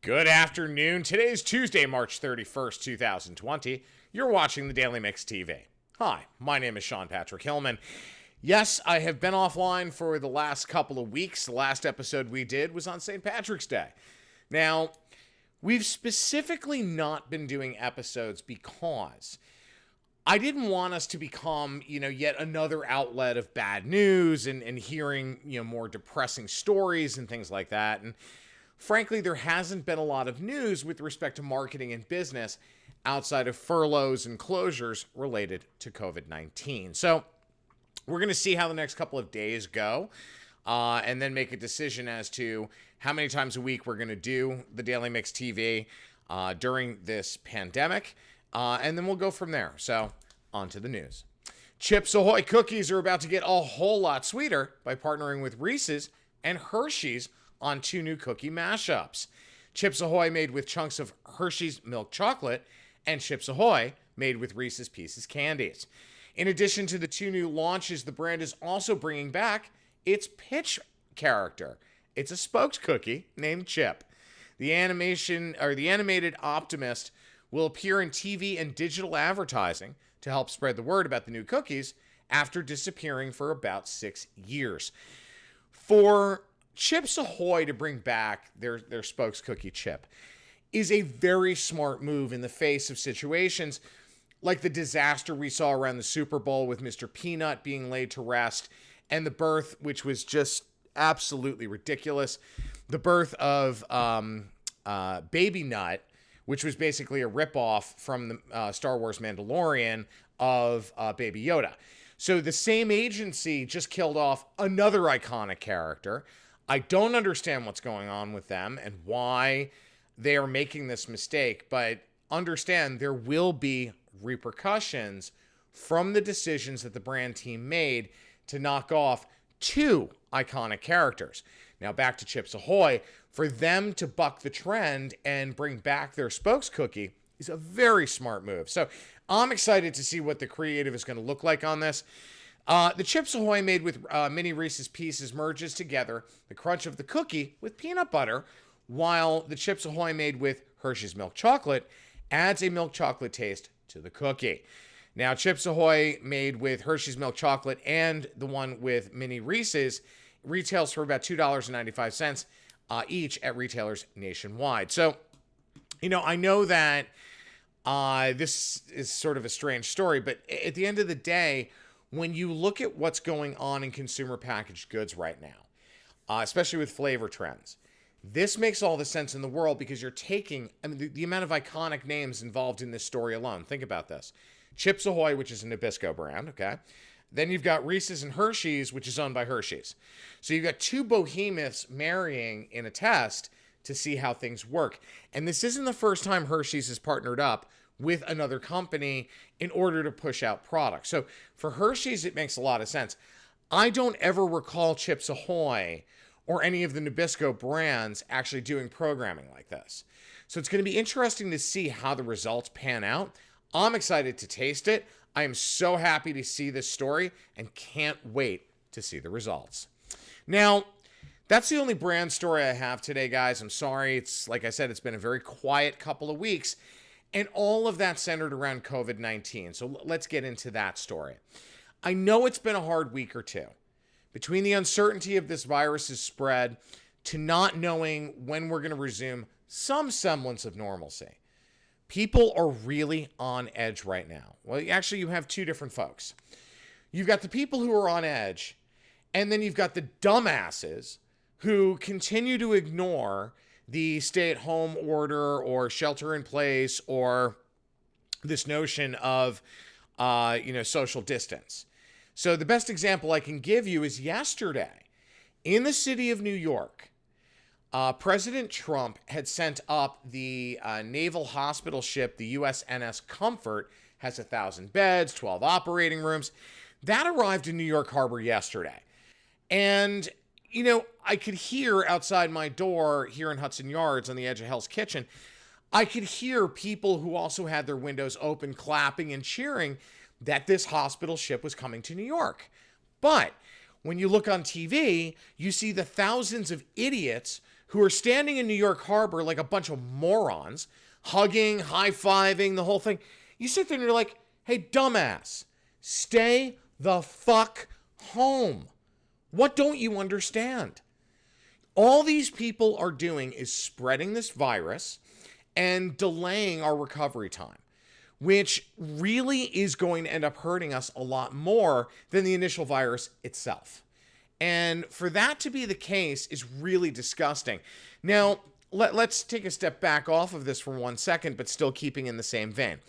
Good afternoon. Today is Tuesday, March 31st, 2020. You're watching the Daily Mix TV. Hi, my name is Sean Patrick Hillman. Yes, I have been offline for the last couple of weeks. The last episode we did was on St. Patrick's Day. Now, we've specifically not been doing episodes because I didn't want us to become, yet another outlet of bad news and hearing, more depressing stories and things like that. And frankly, there hasn't been a lot of news with respect to marketing and business outside of furloughs and closures related to COVID-19. So we're going to see how the next couple of days go and then make a decision as to how many times a week we're going to do the Daily Mix TV during this pandemic. And then we'll go from there. So on to the news. Chips Ahoy cookies are about to get a whole lot sweeter by partnering with Reese's and Hershey's on two new cookie mashups. Chips Ahoy made with chunks of Hershey's milk chocolate and Chips Ahoy made with Reese's Pieces candies. In addition to the two new launches, the brand is also bringing back its pitch character. It's a spokes cookie named Chip. The animated optimist will appear in TV and digital advertising to help spread the word about the new cookies after disappearing for about 6 years. For Chips Ahoy to bring back their spokes cookie Chip is a very smart move in the face of situations like the disaster we saw around the Super Bowl with Mr. Peanut being laid to rest and the birth, which was just absolutely ridiculous, the birth of Baby Nut, which was basically a ripoff from the Star Wars Mandalorian of Baby Yoda. So the same agency just killed off another iconic character. I don't understand what's going on with them and why they are making this mistake, but understand there will be repercussions from the decisions that the brand team made to knock off two iconic characters. Now back to Chips Ahoy. For them to buck the trend and bring back their spokes cookie is a very smart move. So I'm excited to see what the creative is going to look like on this. The Chips Ahoy made with mini Reese's Pieces merges together the crunch of the cookie with peanut butter, while the Chips Ahoy made with Hershey's milk chocolate adds a milk chocolate taste to the cookie. Now, Chips Ahoy made with Hershey's milk chocolate and the one with mini Reese's retails for about $2.95 each at retailers nationwide. So, I know that this is sort of a strange story, but at the end of the day, when you look at what's going on in consumer packaged goods right now, especially with flavor trends, this makes all the sense in the world because you're taking, the amount of iconic names involved in this story alone. Think about this. Chips Ahoy, which is a Nabisco brand, okay? Then you've got Reese's and Hershey's, which is owned by Hershey's. So you've got two behemoths marrying in a test to see how things work. And this isn't the first time Hershey's has partnered up with another company in order to push out products. So for Hershey's, it makes a lot of sense. I don't ever recall Chips Ahoy or any of the Nabisco brands actually doing programming like this. So it's going to be interesting to see how the results pan out. I'm excited to taste it. I am so happy to see this story and can't wait to see the results. Now, that's the only brand story I have today, guys. I'm sorry. It's like I said, it's been a very quiet couple of weeks. And all of that centered around COVID-19. So let's get into that story. I know it's been a hard week or two. Between the uncertainty of this virus's spread to not knowing when we're going to resume some semblance of normalcy, people are really on edge right now. Well, actually, you have two different folks. You've got the people who are on edge, and then you've got the dumbasses who continue to ignore the stay-at-home order or shelter-in-place or this notion of, social distance. So the best example I can give you is yesterday in the city of New York. President Trump had sent up the naval hospital ship, the USNS Comfort, has 1,000 beds, 12 operating rooms. That arrived in New York Harbor yesterday. And I could hear outside my door here in Hudson Yards on the edge of Hell's Kitchen, I could hear people who also had their windows open clapping and cheering that this hospital ship was coming to New York. But when you look on TV, you see the thousands of idiots who are standing in New York Harbor like a bunch of morons, hugging, high-fiving, the whole thing. You sit there and you're like, hey, dumbass, stay the fuck home. What don't you understand? All these people are doing is spreading this virus and delaying our recovery time, which really is going to end up hurting us a lot more than the initial virus itself. And for that to be the case is really disgusting. Now, let's take a step back off of this for 1 second, but still keeping in the same vein.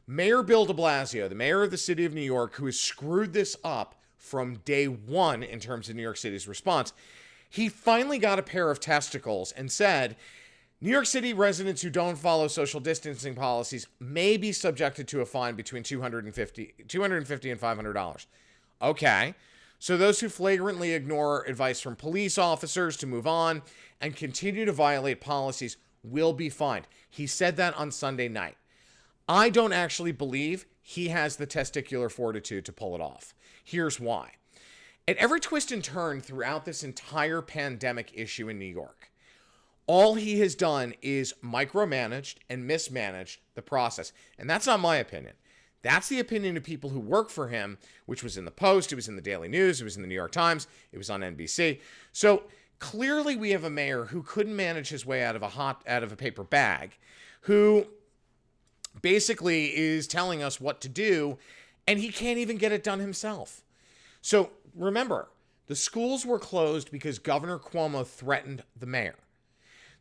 Mayor Bill de Blasio, the mayor of the city of New York, who has screwed this up from day one in terms of New York City's response, he finally got a pair of testicles and said, New York City residents who don't follow social distancing policies may be subjected to a fine between $250 and $500. Okay. So those who flagrantly ignore advice from police officers to move on and continue to violate policies will be fined. He said that on Sunday night. I don't actually believe he has the testicular fortitude to pull it off. Here's why. At every twist and turn throughout this entire pandemic issue in New York, all he has done is micromanaged and mismanaged the process. And that's not my opinion. That's the opinion of people who work for him, which was in the Post, it was in the Daily News, it was in the New York Times, it was on NBC. So clearly we have a mayor who couldn't manage his way out of a paper bag, who basically is telling us what to do, and he can't even get it done himself. So remember, the schools were closed because Governor Cuomo threatened the mayor.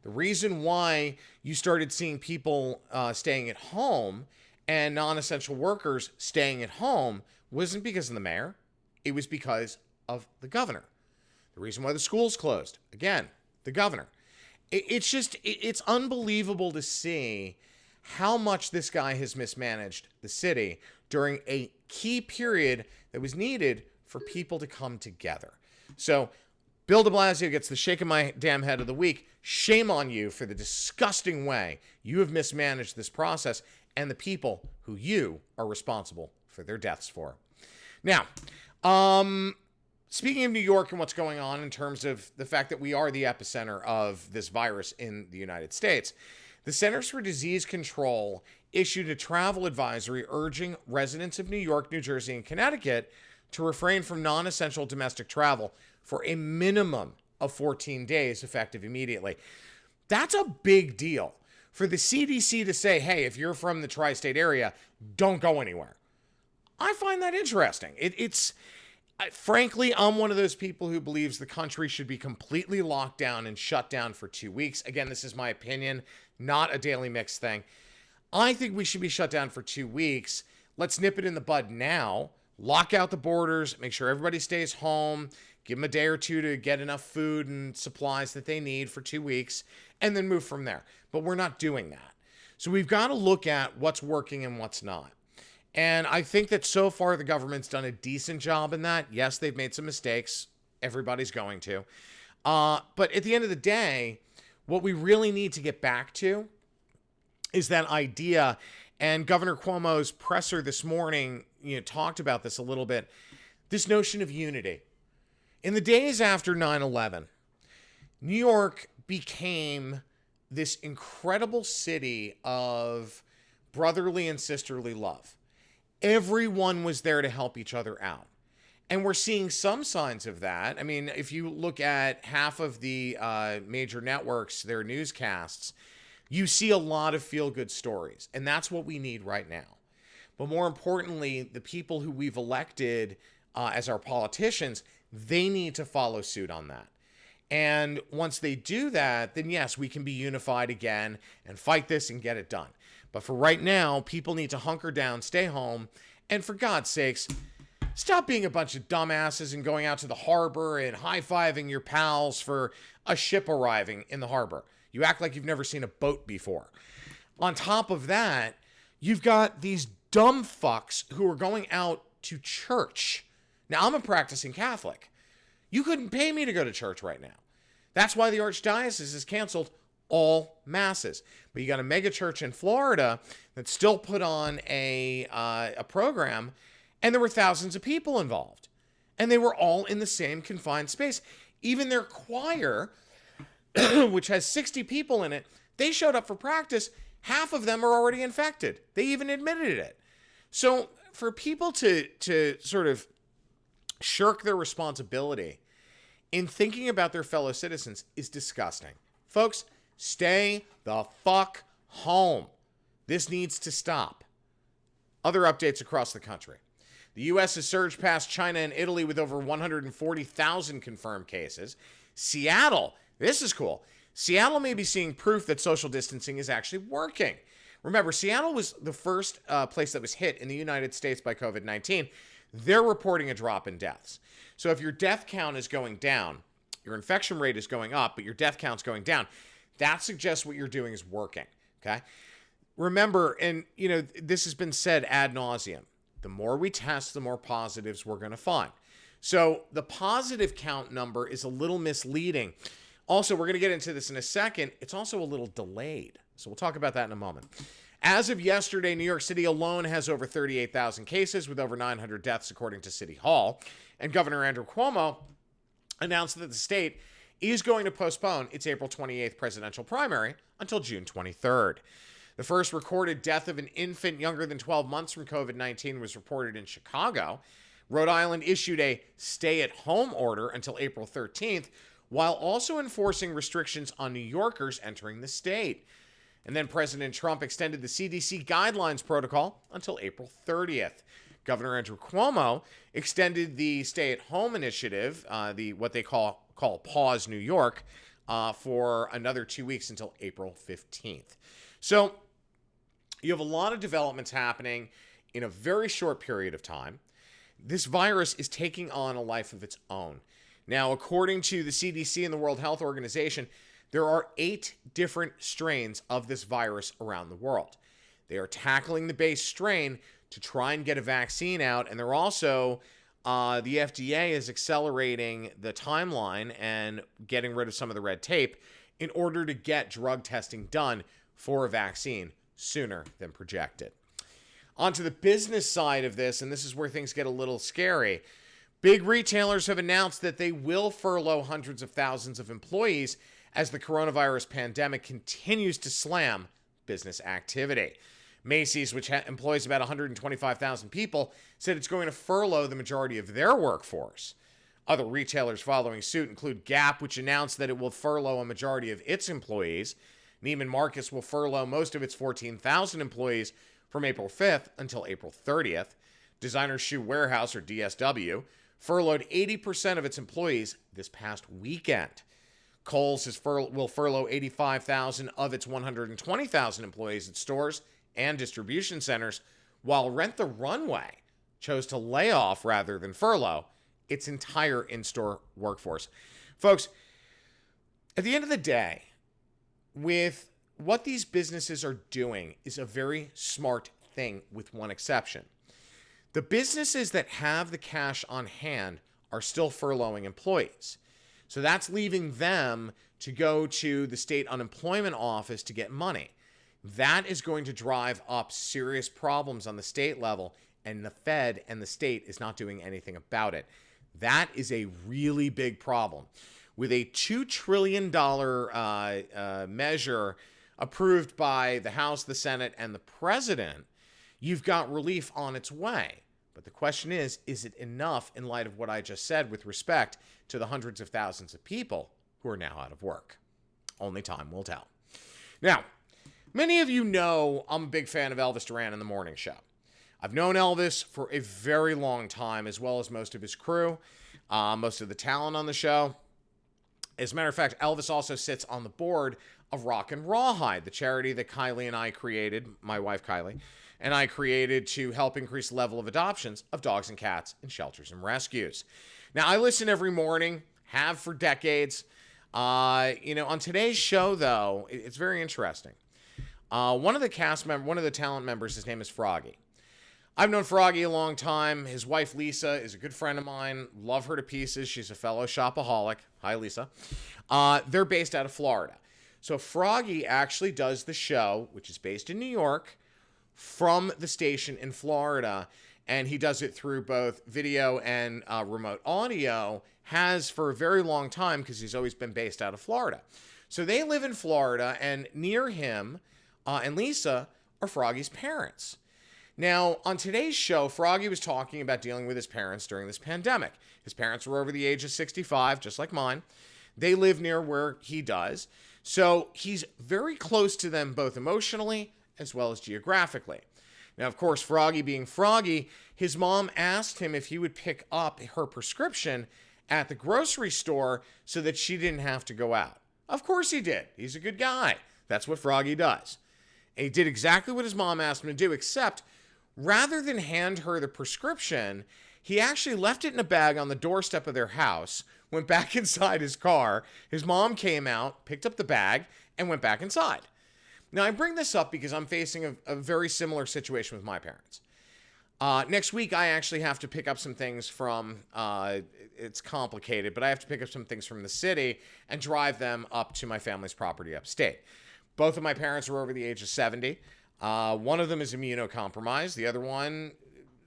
The reason why you started seeing people staying at home and non-essential workers staying at home wasn't because of the mayor. It was because of the governor. The reason why the schools closed, again, the governor. It's unbelievable to see how much this guy has mismanaged the city during a key period that was needed for people to come together. So Bill de Blasio gets the shake of my damn head of the week. Shame on you for the disgusting way you have mismanaged this process and the people who you are responsible for their deaths for. Now, speaking of New York and what's going on in terms of the fact that we are the epicenter of this virus in the United States, the Centers for Disease Control issued a travel advisory urging residents of New York, New Jersey, and Connecticut to refrain from non-essential domestic travel for a minimum of 14 days, effective immediately. That's a big deal. For the CDC to say, hey, if you're from the tri-state area, don't go anywhere. I find that interesting. Frankly, I'm one of those people who believes the country should be completely locked down and shut down for 2 weeks. Again, this is my opinion, not a Daily Mix thing. I think we should be shut down for 2 weeks. Let's nip it in the bud now. Lock out the borders, make sure everybody stays home, give them a day or two to get enough food and supplies that they need for 2 weeks, and then move from there. But we're not doing that. So we've got to look at what's working and what's not. And I think that so far the government's done a decent job in that. Yes, they've made some mistakes. Everybody's going to. But at the end of the day, what we really need to get back to is that idea. And Governor Cuomo's presser this morning, talked about this a little bit. This notion of unity. In the days after 9/11, New York became this incredible city of brotherly and sisterly love. Everyone was there to help each other out. And we're seeing some signs of that. I mean, if you look at half of the major networks, their newscasts, you see a lot of feel-good stories. And that's what we need right now. But more importantly, the people who we've elected as our politicians, they need to follow suit on that. And once they do that, then yes, we can be unified again and fight this and get it done. But for right now, people need to hunker down, stay home, and for God's sakes, stop being a bunch of dumbasses and going out to the harbor and high-fiving your pals for a ship arriving in the harbor. You act like you've never seen a boat before. On top of that, you've got these dumb fucks who are going out to church. Now, I'm a practicing Catholic. You couldn't pay me to go to church right now. That's why the Archdiocese has canceled all masses. But you got a mega church in Florida that still put on a program, and there were thousands of people involved. And they were all in the same confined space. Even their choir which has 60 people in it, they showed up for practice. Half of them are already infected. They even admitted it. So for people to sort of shirk their responsibility in thinking about their fellow citizens is disgusting. Folks, stay the fuck home. This needs to stop. Other updates across the country. The U.S. has surged past China and Italy with over 140,000 confirmed cases. Seattle, this is cool. Seattle may be seeing proof that social distancing is actually working. Remember, Seattle was the first place that was hit in the United States by COVID-19. They're reporting a drop in deaths. So if your death count is going down, your infection rate is going up, but your death count's going down, that suggests what you're doing is working, okay? Remember, and this has been said ad nauseum, the more we test, the more positives we're going to find. So the positive count number is a little misleading. Also, we're going to get into this in a second. It's also a little delayed. So we'll talk about that in a moment. As of yesterday, New York City alone has over 38,000 cases with over 900 deaths, according to City Hall. And Governor Andrew Cuomo announced that the state is going to postpone its April 28th presidential primary until June 23rd. The first recorded death of an infant younger than 12 months from COVID-19 was reported in Chicago. Rhode Island issued a stay-at-home order until April 13th, while also enforcing restrictions on New Yorkers entering the state. And then President Trump extended the CDC guidelines protocol until April 30th. Governor Andrew Cuomo extended the stay-at-home initiative, what they call Pause New York, for another 2 weeks until April 15th. So you have a lot of developments happening in a very short period of time. This virus is taking on a life of its own. Now, according to the CDC and the World Health Organization, there are 8 different strains of this virus around the world. They are tackling the base strain to try and get a vaccine out, and they're also, the FDA is accelerating the timeline and getting rid of some of the red tape in order to get drug testing done for a vaccine sooner than projected. Onto the business side of this, and this is where things get a little scary. Big retailers have announced that they will furlough hundreds of thousands of employees as the coronavirus pandemic continues to slam business activity. Macy's, which employs about 125,000 people, said it's going to furlough the majority of their workforce. Other retailers following suit include Gap, which announced that it will furlough a majority of its employees. Neiman Marcus will furlough most of its 14,000 employees from April 5th until April 30th. Designer Shoe Warehouse, or DSW, furloughed 80% of its employees this past weekend. Kohl's will furlough 85,000 of its 120,000 employees at stores and distribution centers, while Rent The Runway chose to lay off rather than furlough its entire in-store workforce. Folks, at the end of the day, with what these businesses are doing is a very smart thing, with one exception. The businesses that have the cash on hand are still furloughing employees. So that's leaving them to go to the state unemployment office to get money. That is going to drive up serious problems on the state level, and the Fed and the state is not doing anything about it. That is a really big problem. With a $2 trillion measure approved by the House, the Senate, and the President, you've got relief on its way. But the question is it enough in light of what I just said with respect to the hundreds of thousands of people who are now out of work? Only time will tell. Now, many of you know I'm a big fan of Elvis Duran and The Morning Show. I've known Elvis for a very long time, as well as most of his crew, most of the talent on the show. As a matter of fact, Elvis also sits on the board of Rock and Rawhide, the charity that Kylie and I created, my wife Kylie, and I created to help increase the level of adoptions of dogs and cats in shelters and rescues. Now, I listen every morning, have for decades. On today's show, though, it's very interesting. One of the talent members, his name is Froggy. I've known Froggy a long time. His wife, Lisa, is a good friend of mine. Love her to pieces. She's a fellow shopaholic. Hi, Lisa. They're based out of Florida. So Froggy actually does the show, which is based in New York, from the station in Florida, and he does it through both video and remote audio, has for a very long time because he's always been based out of Florida. So they live in Florida, and near him and Lisa are Froggy's parents. Now, on today's show, Froggy was talking about dealing with his parents during this pandemic. His parents were over the age of 65, just like mine. They live near where he does. So he's very close to them both emotionally as well as geographically. Now, of course, Froggy being Froggy, his mom asked him if he would pick up her prescription at the grocery store so that she didn't have to go out. Of course he did. He's a good guy. That's what Froggy does. And he did exactly what his mom asked him to do, except rather than hand her the prescription, he actually left it in a bag on the doorstep of their house, went back inside his car. His mom came out, picked up the bag, and went back inside. Now, I bring this up because I'm facing a very similar situation with my parents. Next week, I actually have to pick up some things from, it's complicated, but I have to pick up some things from the city and drive them up to my family's property upstate. Both of my parents are over the age of 70. One of them is immunocompromised. The other one,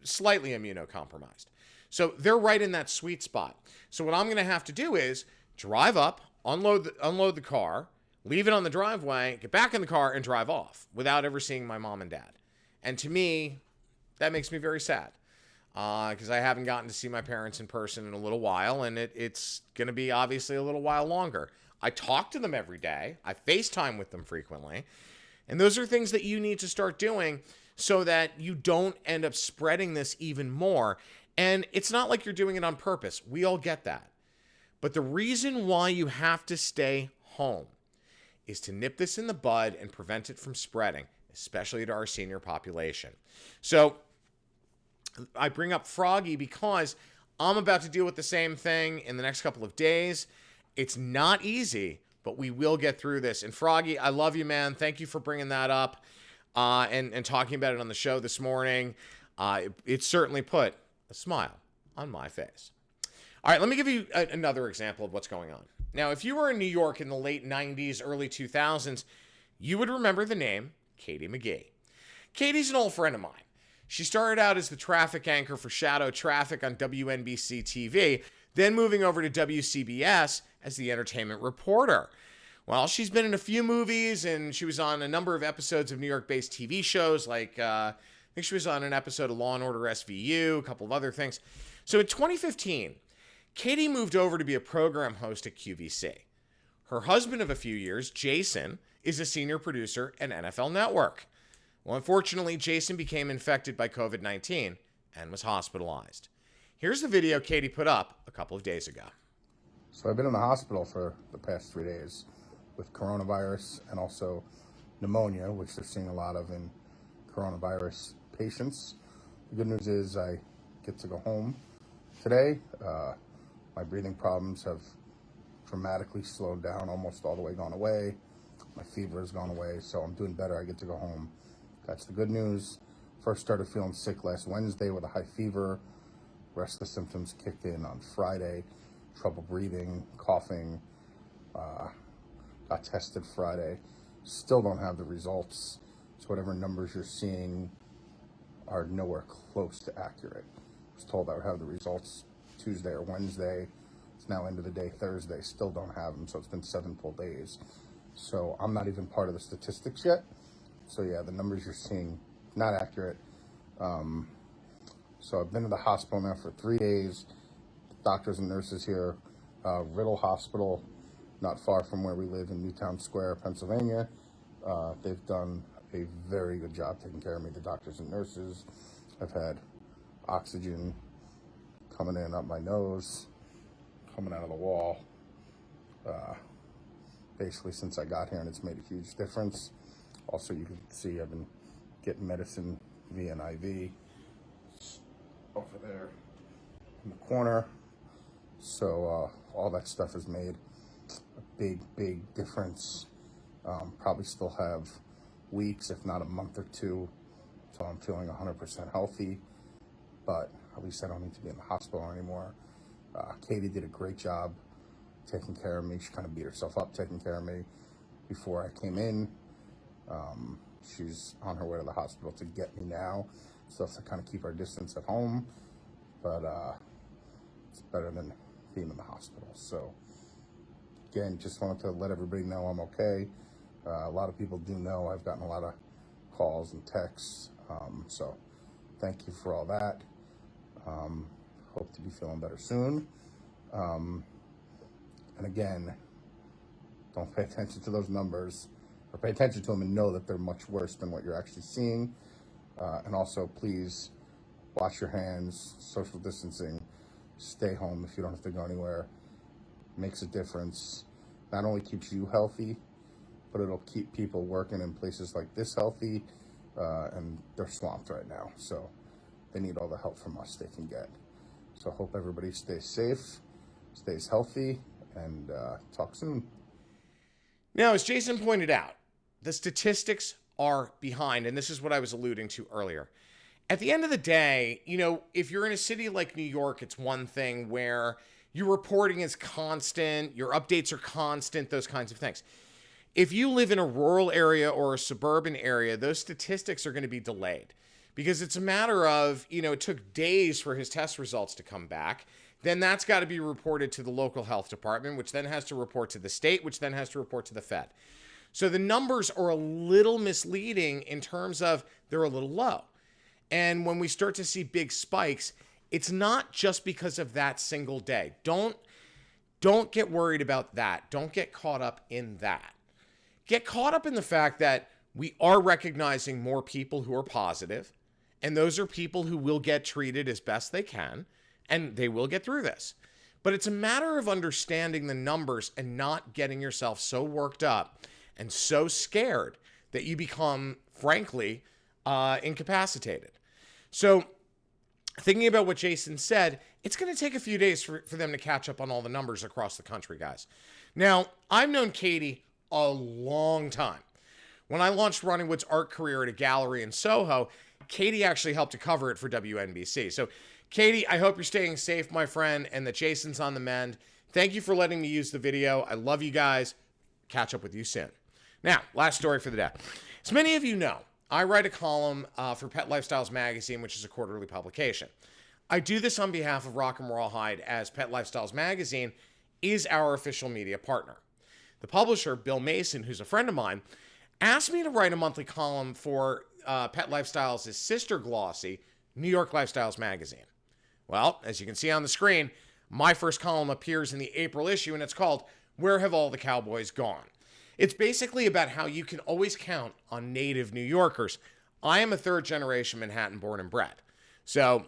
slightly immunocompromised. So they're right in that sweet spot. So what I'm going to have to do is drive up, unload the car, leave it on the driveway, get back in the car, and drive off without ever seeing my mom and dad. And to me, that makes me very sad because I haven't gotten to see my parents in person in a little while, and it's going to be obviously a little while longer. I talk to them every day. I FaceTime with them frequently. And those are things that you need to start doing so that you don't end up spreading this even more. And it's not like you're doing it on purpose. We all get that. But the reason why you have to stay home is to nip this in the bud and prevent it from spreading, especially to our senior population. So I bring up Froggy because I'm about to deal with the same thing in the next couple of days. It's not easy, but we will get through this. And Froggy, I love you, man. Thank you for bringing that up and talking about it on the show this morning. It certainly put a smile on my face. All right, let me give you another example of what's going on. Now, if you were in New York in the late 90s, early 2000s, you would remember the name Katie McGee. Katie's an old friend of mine. She started out as the traffic anchor for Shadow Traffic on WNBC TV, then moving over to WCBS as the entertainment reporter. Well, she's been in a few movies, and she was on a number of episodes of New York-based TV shows, like I think she was on an episode of Law & Order SVU, a couple of other things. So in 2015, Katie moved over to be a program host at QVC. Her husband of a few years, Jason, is a senior producer at NFL Network. Well, unfortunately, Jason became infected by COVID-19 and was hospitalized. Here's the video Katie put up a couple of days ago. So I've been in the hospital for the past 3 days with coronavirus and also pneumonia, which they're seeing a lot of in coronavirus patients. The good news is I get to go home today. My breathing problems have dramatically slowed down, almost all the way gone away. My fever has gone away, so I'm doing better. I get to go home. That's the good news. First started feeling sick last Wednesday with a high fever. Rest of the symptoms kicked in on Friday. Trouble breathing, coughing. Got tested Friday. Still don't have the results. So whatever numbers you're seeing are nowhere close to accurate. I was told I would have the results Tuesday or Wednesday. It's now end of the day, Thursday. Still don't have them, so it's been 7 full days. So I'm not even part of the statistics yet. So yeah, the numbers you're seeing, not accurate. So I've been to the hospital now for 3 days. Doctors and nurses here, Riddle Hospital, not far from where we live in Newtown Square, Pennsylvania. They've done a very good job taking care of me, the doctors and nurses. I've had oxygen coming in up my nose, coming out of the wall, basically since I got here, and it's made a huge difference. Also, you can see I've been getting medicine via an IV over there in the corner. So all that stuff has made a big difference. Probably still have weeks, if not a month or two, until I'm feeling 100% healthy. But at least I don't need to be in the hospital anymore. Katie did a great job taking care of me. She kind of beat herself up taking care of me before I came in. She's on her way to the hospital to get me now. Still have to kind of keep our distance at home, but it's better than being in the hospital. So again, just wanted to let everybody know I'm okay. A lot of people do know. I've gotten a lot of calls and texts. So thank you for all that. Hope to be feeling better soon. And again, don't pay attention to those numbers, or pay attention to them and know that they're much worse than what you're actually seeing. And also, please wash your hands, social distancing, stay home if you don't have to go anywhere. Makes a difference. Not only keeps you healthy, but it'll keep people working in places like this healthy, and they're swamped right now. So they need all the help from us they can get. So hope everybody stays safe, stays healthy, and talk soon. Now, as Jason pointed out, the statistics are behind, and this is what I was alluding to earlier. At the end of the day, you know, if you're in a city like New York, it's one thing where your reporting is constant, your updates are constant, those kinds of things. If you live in a rural area or a suburban area, those statistics are going to be delayed because it's a matter of, you know, it took days for his test results to come back. Then that's got to be reported to the local health department, which then has to report to the state, which then has to report to the Fed. So the numbers are a little misleading in terms of they're a little low. And when we start to see big spikes, it's not just because of that single day. Don't get worried about that. Don't get caught up in that. Get caught up in the fact that we are recognizing more people who are positive, and those are people who will get treated as best they can, and they will get through this. But it's a matter of understanding the numbers and not getting yourself so worked up and so scared that you become, frankly, incapacitated. So thinking about what Jason said, it's going to take a few days for them to catch up on all the numbers across the country, guys. Now, I've known Katie a long time. When I launched Ronnie art career at a gallery in Soho, Katie actually helped to cover it for WNBC. So, Katie, I hope you're staying safe, my friend, and that Jason's on the mend. Thank you for letting me use the video. I love you guys. Catch up with you soon. Now, last story for the day. As many of you know, I write a column for Pet Lifestyles Magazine, which is a quarterly publication. I do this on behalf of Rock 'em Rawhide, as Pet Lifestyles Magazine is our official media partner. The publisher, Bill Mason, who's a friend of mine, asked me to write a monthly column for Pet Lifestyles' sister glossy, New York Lifestyles Magazine. Well, as you can see on the screen, my first column appears in the April issue, and it's called Where Have All the Cowboys Gone? It's basically about how you can always count on native New Yorkers. I am a third-generation Manhattan born and bred. So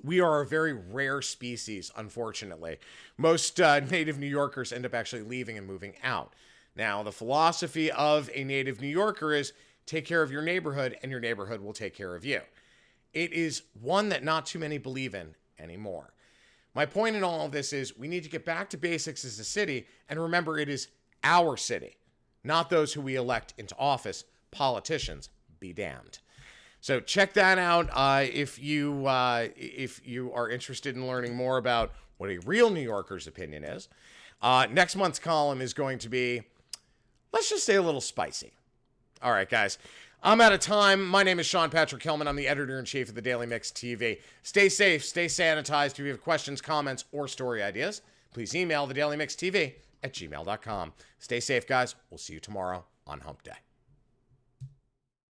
we are a very rare species, unfortunately. Most native New Yorkers end up actually leaving and moving out. Now, the philosophy of a native New Yorker is take care of your neighborhood, and your neighborhood will take care of you. It is one that not too many believe in anymore. My point in all of this is we need to get back to basics as a city, and remember it is our city, not those who we elect into office. Politicians be damned. So check that out if you are interested in learning more about what a real New Yorker's opinion is. Next month's column is going to be, let's just say, a little spicy. All right, guys. I'm out of time. My name is Sean Patrick Hillman. I'm the editor-in-chief of the Daily Mix TV. Stay safe, stay sanitized. If you have questions, comments, or story ideas, please email the Daily Mix TV at gmail.com. Stay safe, guys. We'll see you tomorrow on Hump Day.